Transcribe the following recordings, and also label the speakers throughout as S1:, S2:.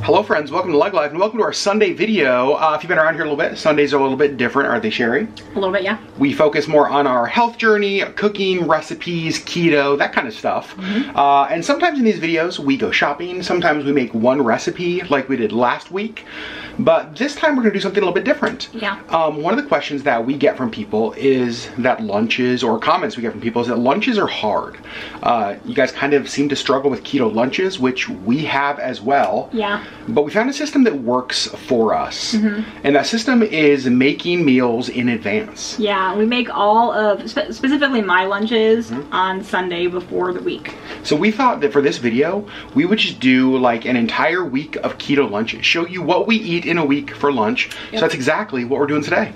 S1: Hello friends, welcome to LeggLife and welcome to our Sunday video. If you've been around here a little bit, Sundays are a little bit different, aren't they, Sherri?
S2: A little bit, yeah.
S1: We focus more on our health journey, cooking, recipes, keto, that kind of stuff. And sometimes in these videos we go shopping, sometimes we make one recipe like we did last week. But this time we're gonna do something a little bit different.
S2: Yeah.
S1: One of the questions that we get from people is that lunches, or comments we get from people, is that lunches are hard. You guys kind of seem to struggle with keto lunches, which we have as well.
S2: Yeah.
S1: But we found a system that works for us. And that system is making meals in advance.
S2: Yeah, we make all of, specifically my lunches on Sunday before the week.
S1: So we thought that for this video, we would just do like an entire week of keto lunches, show you what we eat in a week for lunch. So that's exactly what we're doing today.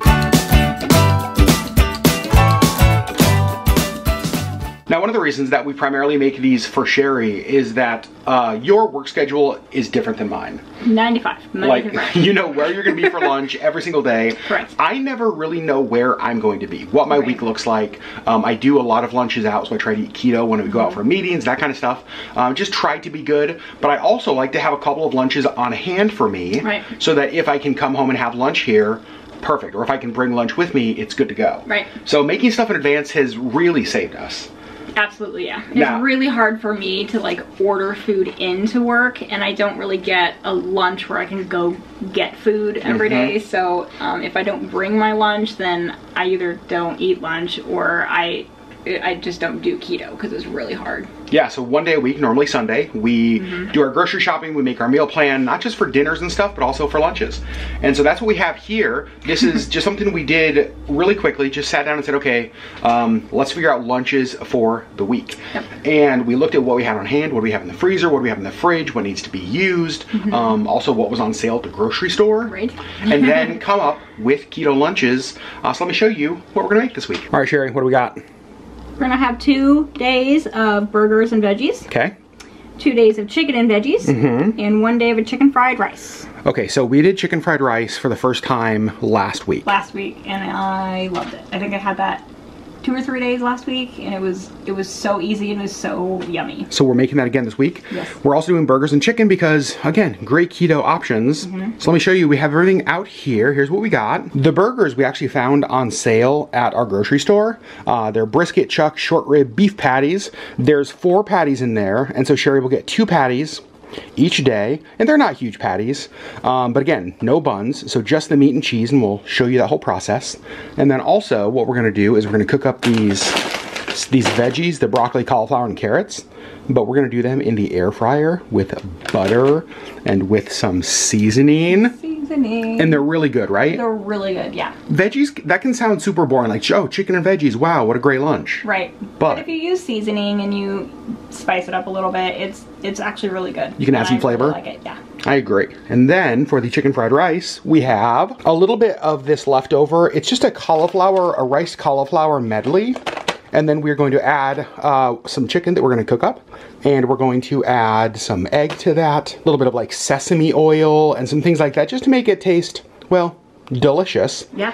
S1: Now, one of the reasons that we primarily make these for Sherri is that your work schedule is different than mine.
S2: 95.
S1: Like, you know where you're gonna be for lunch every single day.
S2: Correct.
S1: I never really know where I'm going to be, what my week looks like. I do a lot of lunches out, so I try to eat keto when we go out for meetings, that kind of stuff. Just try to be good, but I also like to have a couple of lunches on hand for me, so that if I can come home and have lunch here, perfect. Or if I can bring lunch with me, it's good to go.
S2: Right.
S1: So making stuff in advance has really saved us.
S2: Absolutely, yeah. It's really hard for me to like order food into work, and I don't really get a lunch where I can go get food every day. So if I don't bring my lunch, then I either don't eat lunch or I just don't do keto because it's really hard. Yeah,
S1: so one day a week, normally Sunday, we do our grocery shopping, we make our meal plan, not just for dinners and stuff, but also for lunches. And so that's what we have here. This is just something we did really quickly, just sat down and said, okay, let's figure out lunches for the week. And we looked at what we had on hand, what do we have in the freezer, what do we have in the fridge, what needs to be used, also what was on sale at the grocery store, and then come up with keto lunches. So let me show you what we're gonna make this week. All right, Sherri, what do we got?
S2: We're gonna have 2 days of burgers and veggies.
S1: Okay.
S2: 2 days of chicken and veggies. And 1 day of a chicken fried rice.
S1: Okay, so we did chicken fried rice for the first time last week.
S2: And I loved it. I think I had that 2 or 3 days last week, and it was so easy and it was so yummy.
S1: So we're making that again this week.
S2: Yes.
S1: We're also doing burgers and chicken because, again, great keto options. So let me show you, we have everything out here. Here's what we got. The burgers we actually found on sale at our grocery store. They're brisket, chuck, short rib, beef patties. There's 4 patties in there, and so Sherri will get 2 patties each day, and they're not huge patties, but again, no buns, so just the meat and cheese, and we'll show you that whole process. And then also what we're going to do is we're going to cook up these veggies, the broccoli, cauliflower, and carrots, but we're going to do them in the air fryer with butter and with some seasoning. And they're really good, right?
S2: They're really good, yeah.
S1: Veggies, that can sound super boring, like, oh, chicken and veggies, wow, what a great lunch.
S2: Right. But if you use seasoning and you spice it up a little bit, it's actually really good.
S1: You can add some flavor.
S2: I really like it, yeah.
S1: I agree. And then for the chicken fried rice, we have a little bit of this leftover. It's just a rice cauliflower medley. And then we're going to add some chicken that we're going to cook up. And we're going to add some egg to that, a little bit of like sesame oil and some things like that, just to make it taste, well, delicious. Yeah.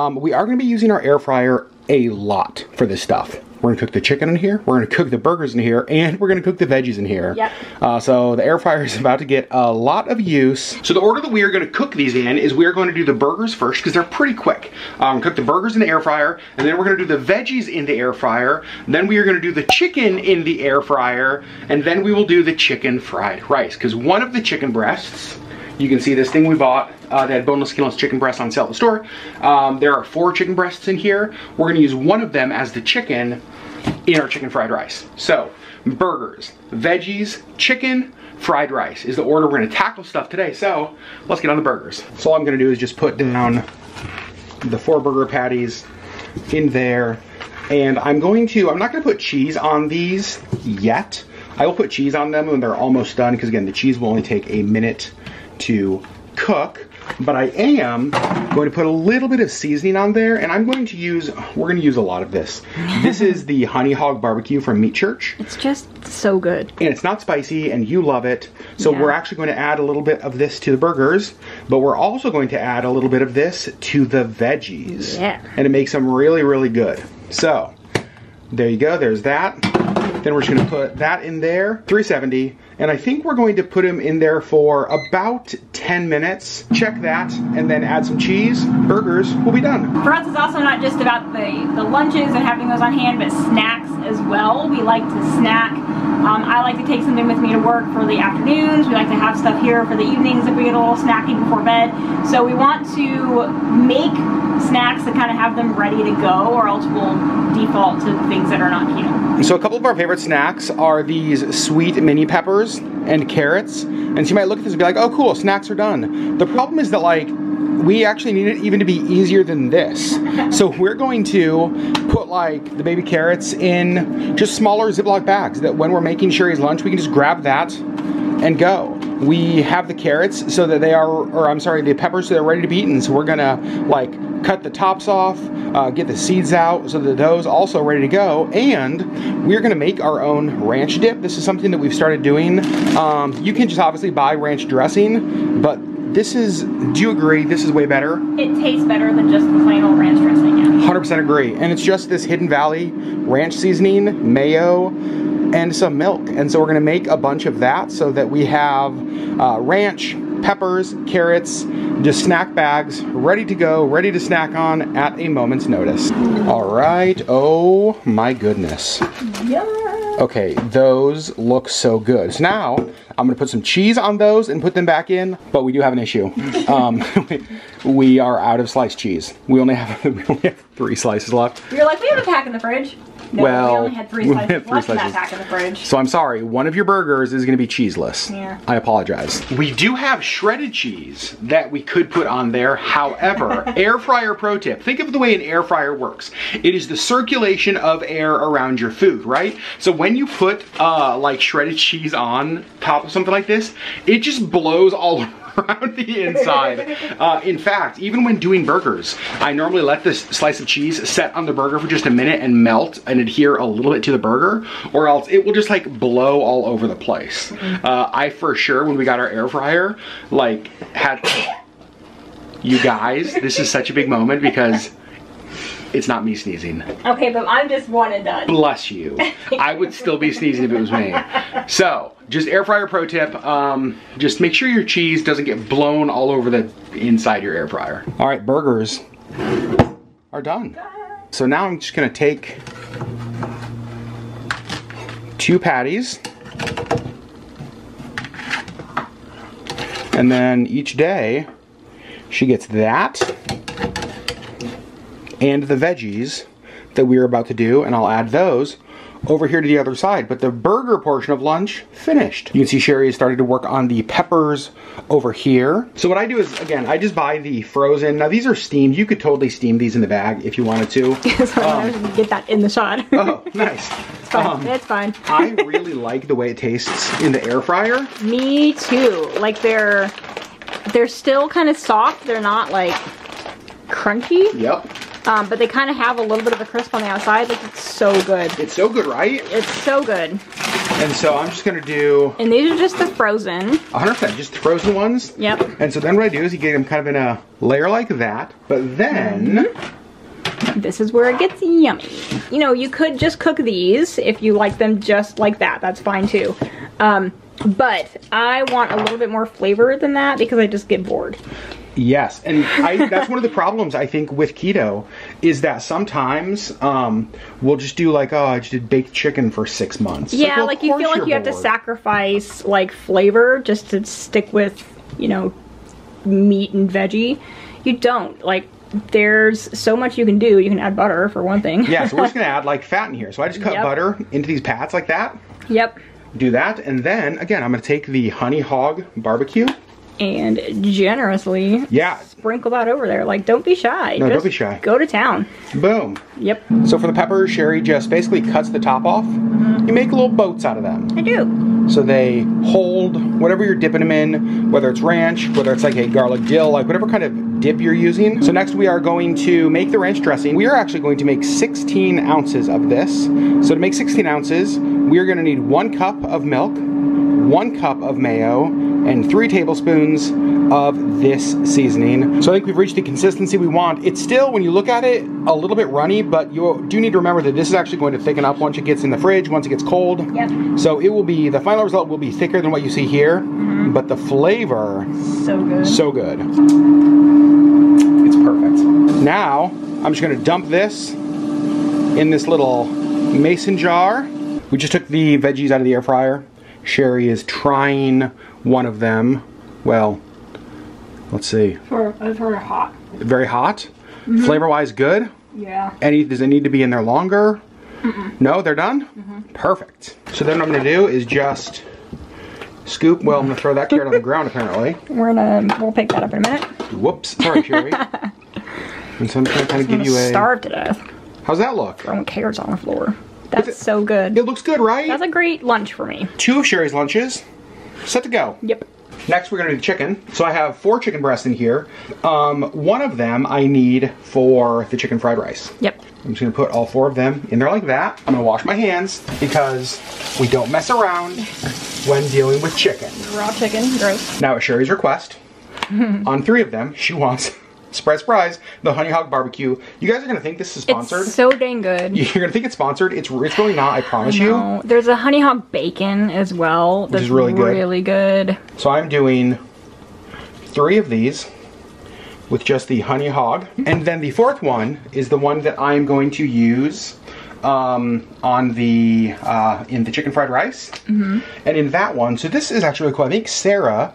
S1: We are going to be using our air fryer a lot for this stuff. We're gonna cook the chicken in here, we're gonna cook the burgers in here, and we're gonna cook the veggies in here. Yep. So the air fryer is about to get a lot of use. So the order that we are gonna cook these in is we are going to do the burgers first because they're pretty quick. Cook the burgers in the air fryer, and then we're gonna do the veggies in the air fryer, then we are gonna do the chicken in the air fryer, and then we will do the chicken fried rice. Because one of the chicken breasts, you can see this thing we bought, that had boneless, skinless chicken breast on sale at the store. There are 4 chicken breasts in here. We're gonna use one of them as the chicken in our chicken fried rice. So, burgers, veggies, chicken, fried rice is the order we're gonna tackle stuff today. So, let's get on the burgers. So all I'm gonna do is just put down the 4 burger patties in there. And I'm not gonna put cheese on these yet. I will put cheese on them when they're almost done, because again, the cheese will only take a minute to cook. But I am going to put a little bit of seasoning on there, and we're going to use a lot of this. This is the Honey Hog Barbecue from Meat Church.
S2: It's just so good.
S1: And it's not spicy, and you love it. So we're actually going to add a little bit of this to the burgers, but we're also going to add a little bit of this to the veggies. Yeah. And it makes them really, really good. So, there you go, there's that. Then we're just gonna put that in there, 370, And I think we're going to put them in there for about 10 minutes. Check that, and then add some cheese. Burgers will be done.
S2: For us, it's also not just about the lunches and having those on hand, but snacks as well. We like to snack. I like to take something with me to work for the afternoons. We like to have stuff here for the evenings if we get a little snacky before bed. So we want to make snacks that kind of have them ready to go, or else we'll default to things that are not keto.
S1: So a couple of our favorite snacks are these sweet mini peppers and carrots. And so you might look at this and be like, oh cool, snacks are done. The problem is that like, we actually need it even to be easier than this. So we're going to put like the baby carrots in just smaller Ziploc bags that when we're making Sherri's lunch, we can just grab that and go. We have the carrots so that they are, or I'm sorry, the peppers so they're ready to be eaten. So we're gonna like cut the tops off, get the seeds out so that those also ready to go. And we're gonna make our own ranch dip. This is something that we've started doing. You can just obviously buy ranch dressing, but this is, do you agree, this is way better?
S2: It tastes better than just the plain old ranch dressing, yeah.
S1: 100% agree. And it's just this Hidden Valley ranch seasoning, mayo, and some milk. And so we're gonna make a bunch of that so that we have ranch, peppers, carrots, just snack bags, ready to go, ready to snack on at a moment's notice. All right, oh my goodness.
S2: Yeah.
S1: Okay, those look so good. So now, I'm gonna put some cheese on those and put them back in, but we do have an issue. We are out of sliced cheese. We only have 3 slices left.
S2: You're like, we have a pack in the fridge. No,
S1: well,
S2: we only had 3 slices left in that pack in the fridge.
S1: So I'm sorry, one of your burgers is gonna be cheeseless.
S2: Yeah.
S1: I apologize. We do have shredded cheese that we could put on there. However, air fryer pro tip, think of the way an air fryer works. It is the circulation of air around your food, right? So when you put like shredded cheese on top of something like this, it just blows all around the inside. In fact, even when doing burgers, I normally let this slice of cheese set on the burger for just a minute and melt and adhere a little bit to the burger, or else it will just like blow all over the place. I for sure, when we got our air fryer, like had, you guys, this is such a big moment because it's not me sneezing.
S2: Okay, but I'm just one and done.
S1: Bless you. I would still be sneezing if it was me. So, just air fryer pro tip, just make sure your cheese doesn't get blown all over the inside your air fryer. All right, burgers are done. So now I'm just gonna take 2 patties, and then each day she gets that and the veggies that we are about to do, and I'll add those over here to the other side. But the burger portion of lunch finished. You can see Sherri has started to work on the peppers over here. So what I do is, again, I just buy the frozen. Now these are steamed. You could totally steam these in the bag if you wanted to.
S2: I was gonna get that in the shot.
S1: Oh, nice.
S2: It's fine. It's fine.
S1: I really like the way it tastes in the air fryer.
S2: Me too. Like they're still kind of soft. They're not like crunchy.
S1: Yep.
S2: But they kind of have a little bit of a crisp on the outside. Like, it's so good.
S1: It's so good, right?
S2: It's so good.
S1: And so I'm just gonna do...
S2: And these are just the frozen.
S1: 100%, just the frozen ones.
S2: Yep.
S1: And so then what I do is you get them kind of in a layer like that, but then...
S2: This is where it gets yummy. You know, you could just cook these if you like them just like that. That's fine too. But I want a little bit more flavor than that because I just get bored.
S1: Yes, and that's one of the problems I think with keto is that sometimes we'll just do like, oh, I just did baked chicken for 6 months.
S2: Yeah, like you feel like you have to sacrifice like flavor just to stick with, you know, meat and veggie. You don't. Like, there's so much you can do. You can add butter for one thing.
S1: Yeah, so we're just gonna add like fat in here. So I just cut butter into these pats like that.
S2: Yep.
S1: Do that, and then again I'm gonna take the honey hog barbecue
S2: and generously sprinkle that over there. Like, don't be shy.
S1: No, don't be shy.
S2: Go to town.
S1: Boom.
S2: Yep.
S1: So for the peppers, Sherri just basically cuts the top off. You make little boats out of them.
S2: I do.
S1: So they hold whatever you're dipping them in, whether it's ranch, whether it's like a garlic dill, like whatever kind of dip you're using. So next we are going to make the ranch dressing. We are actually going to make 16 ounces of this. So to make 16 ounces, we are going to need 1 cup of milk, 1 cup of mayo, and 3 tablespoons of this seasoning. So I think we've reached the consistency we want. It's still, when you look at it, a little bit runny, but you do need to remember that this is actually going to thicken up once it gets in the fridge, once it gets cold.
S2: Yep.
S1: So it will be, the final result will be thicker than what you see here, but the flavor,
S2: so good.
S1: So good. It's perfect. Now, I'm just gonna dump this in this little mason jar. We just took the veggies out of the air fryer. Sherri is trying one of them. Well, let's see.
S2: It's very hot.
S1: Very hot? Flavor-wise good?
S2: Yeah.
S1: Does it need to be in there longer? No, they're done? Perfect. So then what I'm gonna do is just scoop, well, I'm gonna throw that carrot on the ground apparently.
S2: We'll pick that up in a minute.
S1: Whoops, sorry Sherri. And so I'm just gonna kind of give you a...
S2: starve to death.
S1: How's that look?
S2: Throwing carrots on the floor. That's so good.
S1: It looks good, right?
S2: That's a great lunch for me.
S1: 2 of Sherri's lunches, set to go.
S2: Yep.
S1: Next we're gonna do the chicken. So I have 4 chicken breasts in here. One of them I need for the chicken fried rice.
S2: Yep.
S1: I'm just gonna put all 4 of them in there like that. I'm gonna wash my hands because we don't mess around when dealing with chicken.
S2: Raw chicken, gross.
S1: Now at Sherri's request, on 3 of them, she wants, surprise, surprise, the honey hog barbecue. You guys are gonna think this is sponsored.
S2: It's so dang good.
S1: You're gonna think it's sponsored. It's really not, I promise you.
S2: There's a honey hog bacon as well.
S1: Which is really good.
S2: Really good.
S1: So I'm doing 3 of these with just the honey hog. And then the 4th one is the one that I'm going to use on the in the chicken fried rice. And in that one, so this is actually really cool. I think Sarah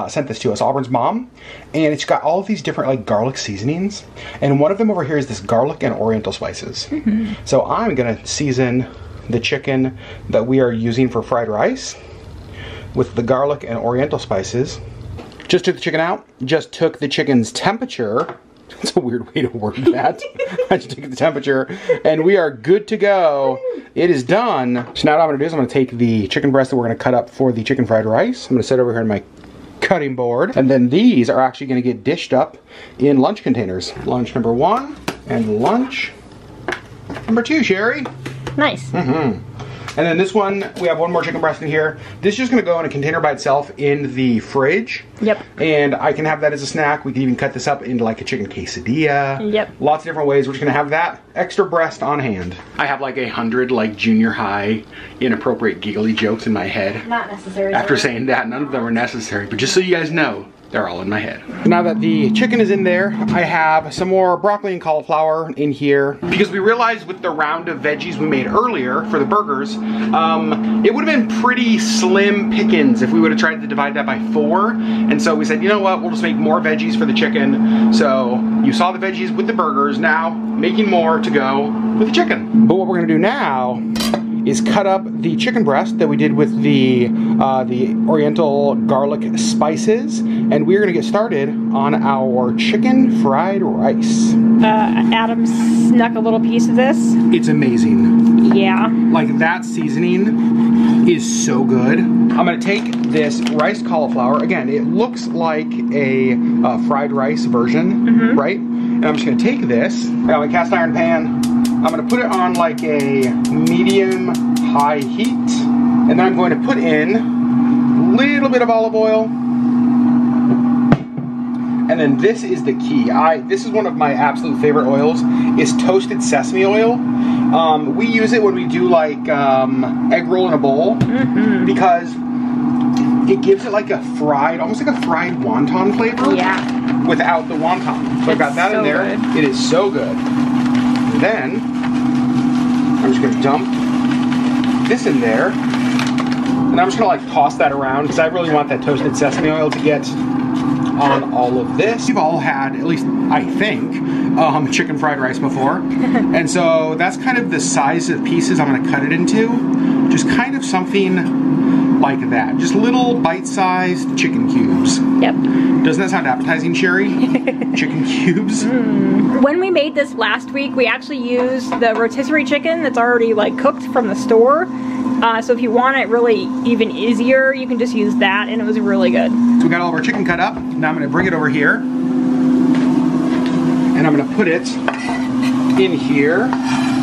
S1: sent this to us, Auburn's mom, and it's got all of these different like garlic seasonings, and one of them over here is this garlic and oriental spices. So I'm gonna season the chicken that we are using for fried rice with the garlic and oriental spices. Just took the chicken out, just took the chicken's temperature. That's a weird way to word that. I just took the temperature, and we are good to go. It is done. So now what I'm gonna do is I'm gonna take the chicken breast that we're gonna cut up for the chicken fried rice. I'm gonna set over here on my cutting board, and then these are actually gonna get dished up in lunch containers. Lunch number 1 and lunch number 2, Sherri.
S2: Nice.
S1: And then this one, we have 1 more chicken breast in here. This is just gonna go in a container by itself in the fridge.
S2: Yep.
S1: And I can have that as a snack. We can even cut this up into like a chicken quesadilla.
S2: Yep.
S1: Lots of different ways. We're just gonna have that extra breast on hand. I have like 100 like junior high inappropriate giggly jokes in my head.
S2: Not necessary.
S1: After saying that, none of them are necessary, but just so you guys know, they're all in my head. Now that the chicken is in there, I have some more broccoli and cauliflower in here because we realized with the round of veggies we made earlier for the burgers, it would have been pretty slim pickings if we would have tried to divide that by 4. And so we said, you know what, we'll just make more veggies for the chicken. So you saw the veggies with the burgers, now making more to go with the chicken. But what we're gonna do now is cut up the chicken breast that we did with the oriental garlic spices, and we're gonna get started on our chicken fried rice.
S2: Adam snuck a little piece of this.
S1: It's amazing.
S2: Yeah.
S1: Like that seasoning is so good. I'm gonna take this riced cauliflower. Again, it looks like a fried rice version, right? And I'm just gonna take this. I got my cast iron pan. I'm gonna put it on like a medium high heat, and then I'm going to put in a little bit of olive oil, and then this is the key. This is one of my absolute favorite oils, is toasted sesame oil. We use it when we do like egg roll in a bowl, because it gives it like a fried, almost like a fried wonton flavor, without the wonton. So I've got that in there. Good. It is so good. Then I'm just gonna dump this in there, and I'm just gonna like toss that around because I really want that toasted sesame oil to get on all of this. You've all had, at least I think, chicken fried rice before, and so that's kind of the size of pieces I'm gonna cut it into. Just kind of something like that. Just little bite-sized chicken cubes. Yep. Doesn't that sound appetizing, Sherri? Chicken cubes?
S2: When we made this last week, we actually used the rotisserie chicken that's already like cooked from the store. So if you want it really even easier, you can just use that, and it was really good.
S1: So we got all of our chicken cut up. Now I'm gonna bring it over here, and I'm gonna put it in here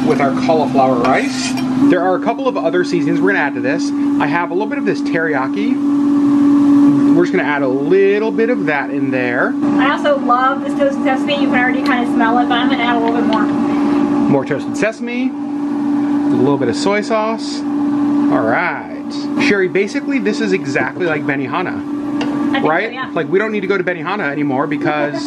S1: with our cauliflower rice. There are a couple of other seasonings we're gonna add to this. I have a little bit of this teriyaki We're just gonna add a little bit of that in there.
S2: I also love this toasted sesame. You can already kind of smell it, but I'm gonna add a little bit more.
S1: More toasted sesame, a little bit of soy sauce. All right. Sherri, basically this is exactly like Benihana, right? So, yeah. Like we don't need to go to Benihana anymore because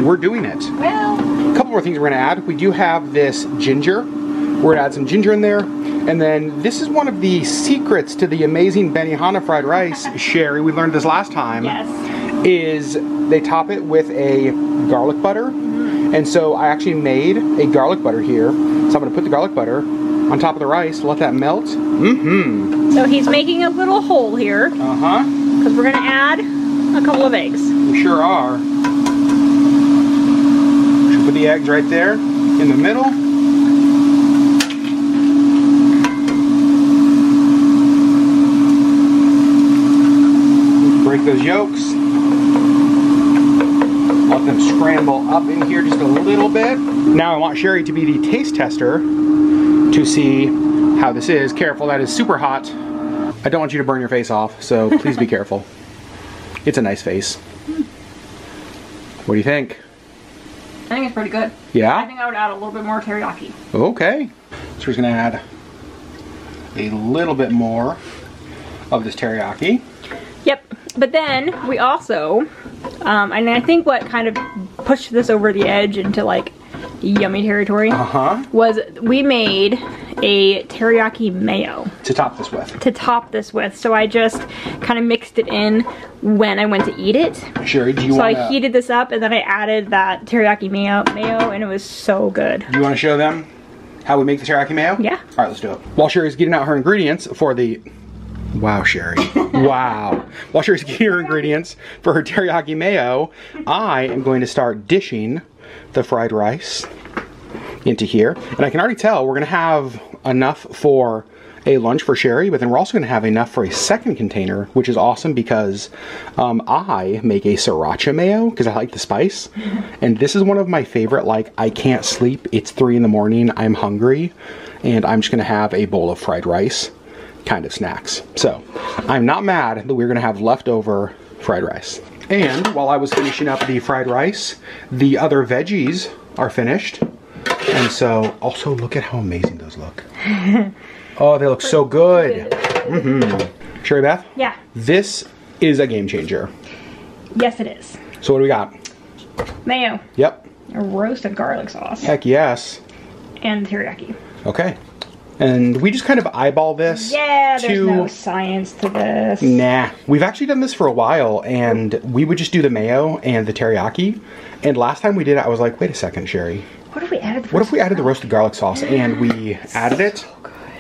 S1: we're doing it.
S2: Well,
S1: a couple more things we're gonna add. We do have this ginger. We're gonna add some ginger in there. And then this is one of the secrets to the amazing Benihana fried rice, Sherri, we learned this last time.
S2: Yes.
S1: Is they top it with a garlic butter. And so I actually made a garlic butter here. So I'm gonna put the garlic butter on top of the rice, let that melt. Mm-hmm.
S2: So he's making a little hole here.
S1: Uh-huh.
S2: Because we're gonna add a couple of eggs.
S1: We sure are. Should put the eggs right there in the middle. Break those yolks. Let them scramble up in here just a little bit. Now I want Sherri to be the taste tester to see how this is. Careful, that is super hot. I don't want you to burn your face off, so please be careful. It's a nice face. What do you think?
S2: I think it's pretty good.
S1: Yeah?
S2: I think I would add a little bit more teriyaki.
S1: Okay. So we're just gonna add a little bit more of this teriyaki.
S2: Yep. But then we also, and I think what kind of pushed this over the edge into like yummy territory was we made a teriyaki mayo
S1: to top this with. So I just kind of mixed it in when I went to eat it. Sherri, do you want to...
S2: So I heated this up and then I added that teriyaki mayo and it was so good.
S1: Do you want to show them how we make the teriyaki mayo?
S2: Yeah.
S1: All right, let's do it. While Sherri's getting out her ingredients for the... Wow, Sherri. Wow. While Sherri's getting her ingredients for her teriyaki mayo, I am going to start dishing the fried rice into here. And I can already tell we're going to have enough for a lunch for Sherri, but then we're also going to have enough for a second container, which is awesome because I make a Sriracha Mayo because I like the spice. And this is one of my favorite, like, I can't sleep, it's 3 in the morning, I'm hungry, and I'm just going to have a bowl of fried rice kind of snacks. So I'm not mad that we're gonna have leftover fried rice. And while I was finishing up the fried rice, the other veggies are finished. And so also look at how amazing those look. Oh, they look so good. Mm-hmm. Sherri Beth?
S2: Yeah.
S1: This is a game changer.
S2: Yes, it is.
S1: So what do we got?
S2: Mayo.
S1: Yep.
S2: A roasted garlic sauce.
S1: Heck yes.
S2: And teriyaki.
S1: Okay. And we just kind of eyeball this.
S2: Yeah, there's no science to this.
S1: Nah. We've actually done this for a while, and we would just do the mayo and the teriyaki. And last time we did it, I was like, wait a second, Sherri.
S2: What if we added
S1: the roasted garlic sauce and we added it? So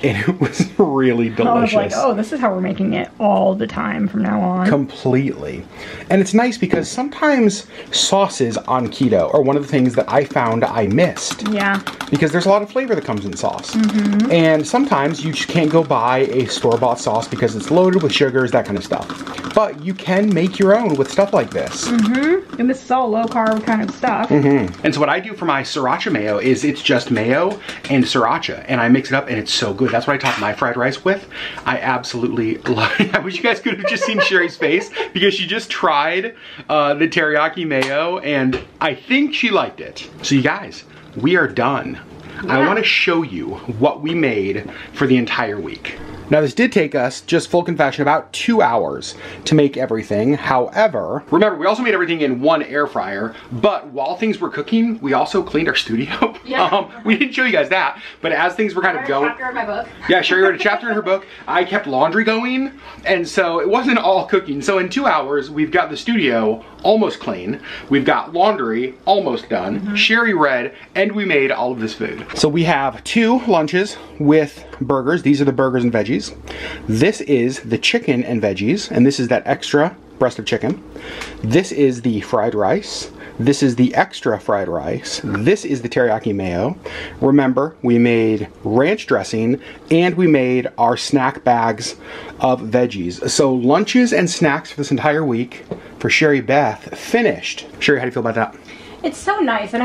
S1: and it was really delicious.
S2: I was like, oh, this is how we're making it all the time from now on.
S1: Completely. And it's nice because sometimes sauces on keto are one of the things that I found I missed.
S2: Yeah.
S1: Because there's a lot of flavor that comes in sauce. Mm-hmm. And sometimes you just can't go buy a store-bought sauce because it's loaded with sugars, that kind of stuff. But you can make your own with stuff like this.
S2: Mm-hmm. And this is all low-carb kind of stuff.
S1: Mm-hmm. And so what I do for my Sriracha Mayo is it's just mayo and Sriracha. And I mix it up and it's so good. That's what I top my fried rice with. I absolutely love it. I wish you guys could have just seen Sherri's face because she just tried the teriyaki mayo and I think she liked it. So you guys, we are done. Yeah. I want to show you what we made for the entire week. Now this did take us, just full confession, about 2 hours to make everything. However, remember we also made everything in one air fryer, but while things were cooking, we also cleaned our studio. Yeah. We didn't show you guys that, but as things were kind of going.
S2: Chapter in my book.
S1: Yeah, Sherri wrote a chapter in her book. I kept laundry going, and so it wasn't all cooking. So in 2 hours, we've got the studio almost clean. We've got laundry almost done. Mm-hmm. Sherri read, and we made all of this food. So we have 2 lunches with burgers. These are the burgers and veggies. This is the chicken and veggies, and this is that extra breast of chicken. This is the fried rice. This is the extra fried rice. This is the teriyaki mayo. Remember, we made ranch dressing and we made our snack bags of veggies. So lunches and snacks for this entire week for Sherri Beth finished. Sherri, how do you feel about that?
S2: It's so nice, and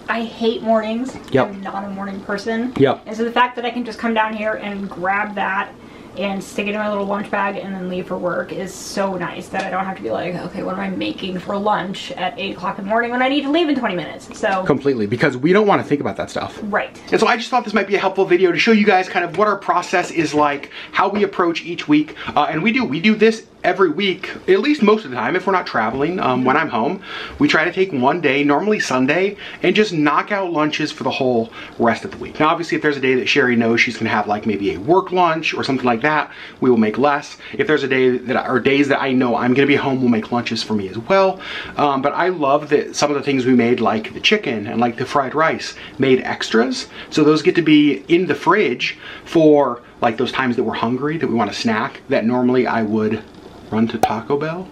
S2: I hate mornings.
S1: Yep.
S2: I'm not a morning person.
S1: Yep.
S2: And so the fact that I can just come down here and grab that and stick it in my little lunch bag and then leave for work is so nice that I don't have to be like, okay, what am I making for lunch at 8 o'clock in the morning when I need to leave in 20 minutes? So
S1: completely, because we don't want to think about that stuff.
S2: Right.
S1: And so I just thought this might be a helpful video to show you guys kind of what our process is like, how we approach each week. And we do this every week, at least most of the time, if we're not traveling. When I'm home, we try to take one day, normally Sunday, and just knock out lunches for the whole rest of the week. Now, obviously, if there's a day that Sherri knows she's gonna have like maybe a work lunch or something like that, we will make less. If there's a day that, or days that I know I'm gonna be home, we'll make lunches for me as well. But I love that some of the things we made, like the chicken and like the fried rice, made extras. So those get to be in the fridge for like those times that we're hungry, that we want a snack, that normally I would run to Taco Bell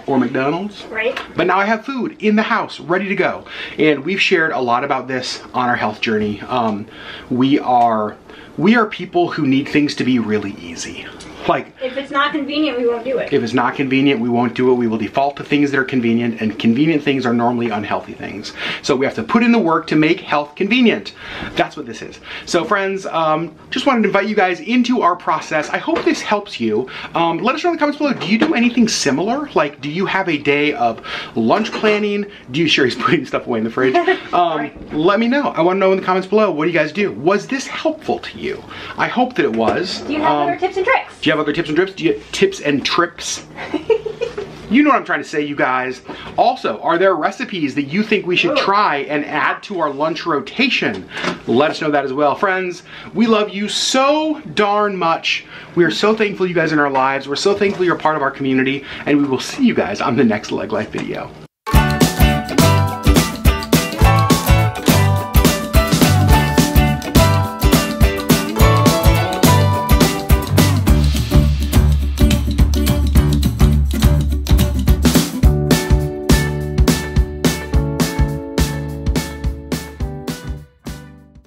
S1: or McDonald's.
S2: Right.
S1: But now I have food in the house ready to go. And we've shared a lot about this on our health journey. We are people who need things to be really easy. Like,
S2: if it's not convenient, we won't do it.
S1: If it's not convenient, we won't do it. We will default to things that are convenient, and convenient things are normally unhealthy things. So we have to put in the work to make health convenient. That's what this is. So friends, just wanted to invite you guys into our process. I hope this helps you. Let us know in the comments below, do you do anything similar? Like, do you have a day of lunch planning? Do you, Sherri's putting stuff away in the fridge? Let me know. I want to know in the comments below, what do you guys do? Was this helpful to you? I hope that it was.
S2: Do you have other tips and tricks?
S1: Do you have other tips and trips? Do you have tips and trips? You know what I'm trying to say, you guys. Also, are there recipes that you think we should try and add to our lunch rotation? Let us know that as well. Friends, we love you so darn much. We are so thankful you guys are in our lives. We're so thankful you're a part of our community, and we will see you guys on the next LeggLife video.